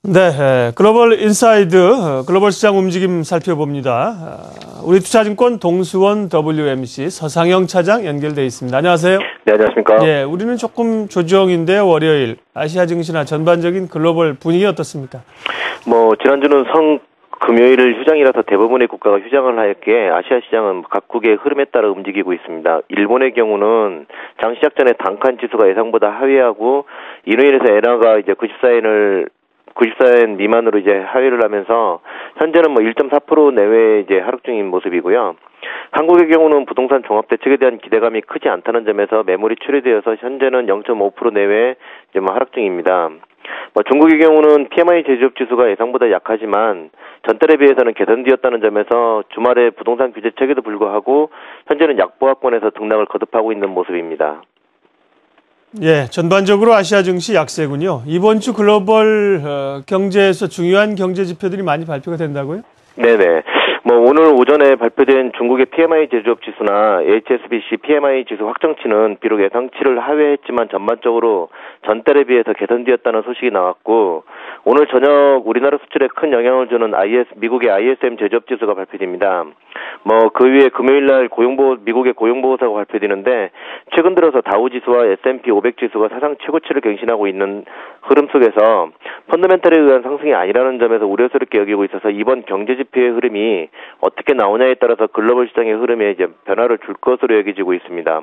네, 글로벌 인사이드 글로벌 시장 움직임 살펴봅니다. 우리 투자증권 동수원 WMC 서상영 차장 연결돼 있습니다. 안녕하세요. 네, 안녕하십니까. 예, 우리는 조금 조정인데 월요일 아시아 증시나 전반적인 글로벌 분위기 어떻습니까? 지난주는 금요일을 휴장이라서 대부분의 국가가 휴장을 하였기에 아시아 시장은 각국의 흐름에 따라 움직이고 있습니다. 일본의 경우는 장 시작 전에 단칸 지수가 예상보다 하회하고 이로 인해서 엔화가 이제 94엔 미만으로 이제 하회를 하면서 현재는 1.4% 내외 이제 하락 중인 모습이고요. 한국의 경우는 부동산 종합 대책에 대한 기대감이 크지 않다는 점에서 매물이 출회되어서 현재는 0.5% 내외 이제 하락 중입니다. 중국의 경우는 PMI 제조업 지수가 예상보다 약하지만 전달에 비해서는 개선되었다는 점에서 주말에 부동산 규제책에도 불구하고 현재는 약보합권에서 등락을 거듭하고 있는 모습입니다. 예, 전반적으로 아시아 증시 약세군요. 이번 주 글로벌 경제에서 중요한 경제 지표들이 많이 발표가 된다고요? 네네. 오늘 오전에 발표된 중국의 PMI 제조업 지수나 HSBC PMI 지수 확정치는 비록 예상치를 하회했지만 전반적으로 전달에 비해서 개선되었다는 소식이 나왔고, 오늘 저녁 우리나라 수출에 큰 영향을 주는 미국의 ISM 제조업 지수가 발표됩니다. 그 위에 금요일날 미국의 고용보고서가 발표되는데, 최근 들어서 다우 지수와 S&P 500 지수가 사상 최고치를 갱신하고 있는 흐름 속에서 펀더멘털에 의한 상승이 아니라는 점에서 우려스럽게 여기고 있어서 이번 경제 지표의 흐름이 어떻게 나오냐에 따라서 글로벌 시장의 흐름에 이제 변화를 줄 것으로 여겨지고 있습니다.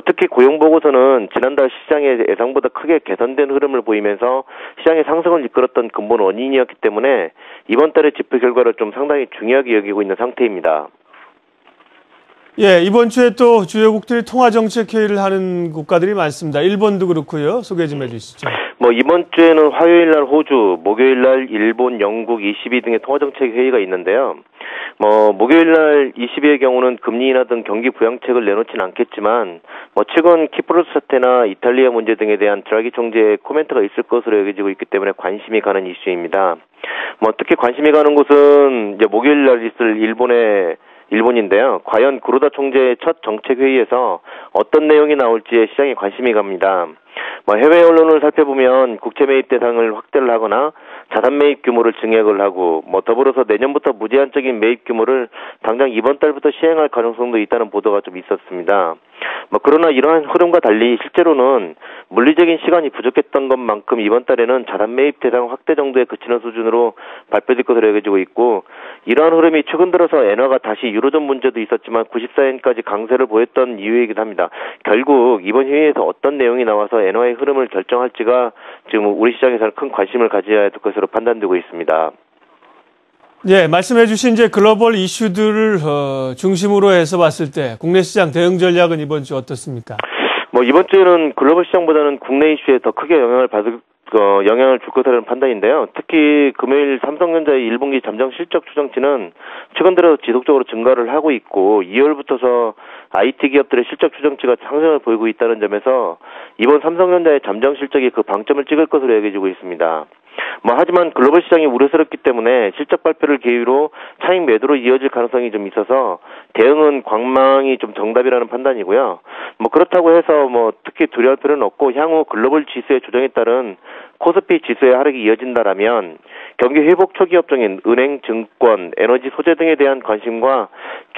특히 고용보고서는 지난달 시장의 예상보다 크게 개선된 흐름을 보이면서 시장의 상승을 이끌었던 근본 원인이었기 때문에 이번 달의 지표 결과를 좀 상당히 중요하게 여기고 있는 상태입니다. 예, 이번 주에 또 주요국들이 통화정책회의를 하는 국가들이 많습니다. 일본도 그렇고요. 소개 좀 해주시죠. 이번 주에는 화요일날 호주, 목요일날 일본, 영국, ECB 등의 통화정책회의가 있는데요. 목요일날 ECB의 경우는 금리 인하 등 경기 부양책을 내놓지는 않겠지만, 최근 키프로스 사태나 이탈리아 문제 등에 대한 드라기 총재의 코멘트가 있을 것으로 여겨지고 있기 때문에 관심이 가는 이슈입니다. 특히 관심이 가는 곳은 이제 목요일날 있을 일본인데요. 과연 구로다 총재의 첫 정책회의에서 어떤 내용이 나올지에 시장에 관심이 갑니다. 해외 언론을 살펴보면 국채 매입 대상을 확대를 하거나 자산 매입 규모를 증액을 하고 더불어서 내년부터 무제한적인 매입 규모를 당장 이번 달부터 시행할 가능성도 있다는 보도가 좀 있었습니다. 그러나 이러한 흐름과 달리 실제로는 물리적인 시간이 부족했던 것만큼 이번 달에는 자산 매입 대상 확대 정도에 그치는 수준으로 발표될 것으로 여겨지고 있고, 이러한 흐름이 최근 들어서 엔화가 다시 유로존 문제도 있었지만 94엔까지 강세를 보였던 이유이기도 합니다. 결국 이번 회의에서 어떤 내용이 나와서 엔화의 흐름을 결정할지가 지금 우리 시장에서는 큰 관심을 가져야 할 것으로 판단되고 있습니다. 예, 말씀해 주신 이제 글로벌 이슈들을 중심으로 해서 봤을 때 국내 시장 대응 전략은 이번 주 어떻습니까? 이번 주에는 글로벌 시장보다는 국내 이슈에 더 크게 영향을 줄 것이라는 판단인데요. 특히 금요일 삼성전자의 1분기 잠정 실적 추정치는 최근 들어 지속적으로 증가를 하고 있고 2월부터서 IT 기업들의 실적 추정치가 상승을 보이고 있다는 점에서 이번 삼성전자의 잠정 실적이 그 방점을 찍을 것으로 여겨지고 있습니다. 하지만 글로벌 시장이 우려스럽기 때문에 실적 발표를 계기로 차익 매도로 이어질 가능성이 좀 있어서 대응은 관망이 좀 정답이라는 판단이고요. 그렇다고 해서 특히 두려울 필요는 없고 향후 글로벌 지수의 조정에 따른 코스피 지수의 하락이 이어진다라면 경기 회복 초기 업종인 은행, 증권, 에너지 소재 등에 대한 관심과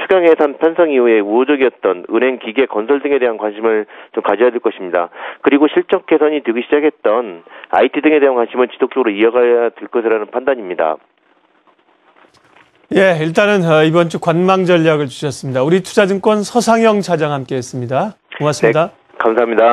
추경 예산 편성 이후에 우호적이었던 은행, 기계, 건설 등에 대한 관심을 좀 가져야 될 것입니다. 그리고 실적 개선이 되기 시작했던 IT 등에 대한 관심을 지속적으로 이어가야 될 것이라는 판단입니다. 예, 일단은 이번 주 관망 전략을 주셨습니다. 우리 투자증권 서상영 차장 함께했습니다. 고맙습니다. 네, 감사합니다.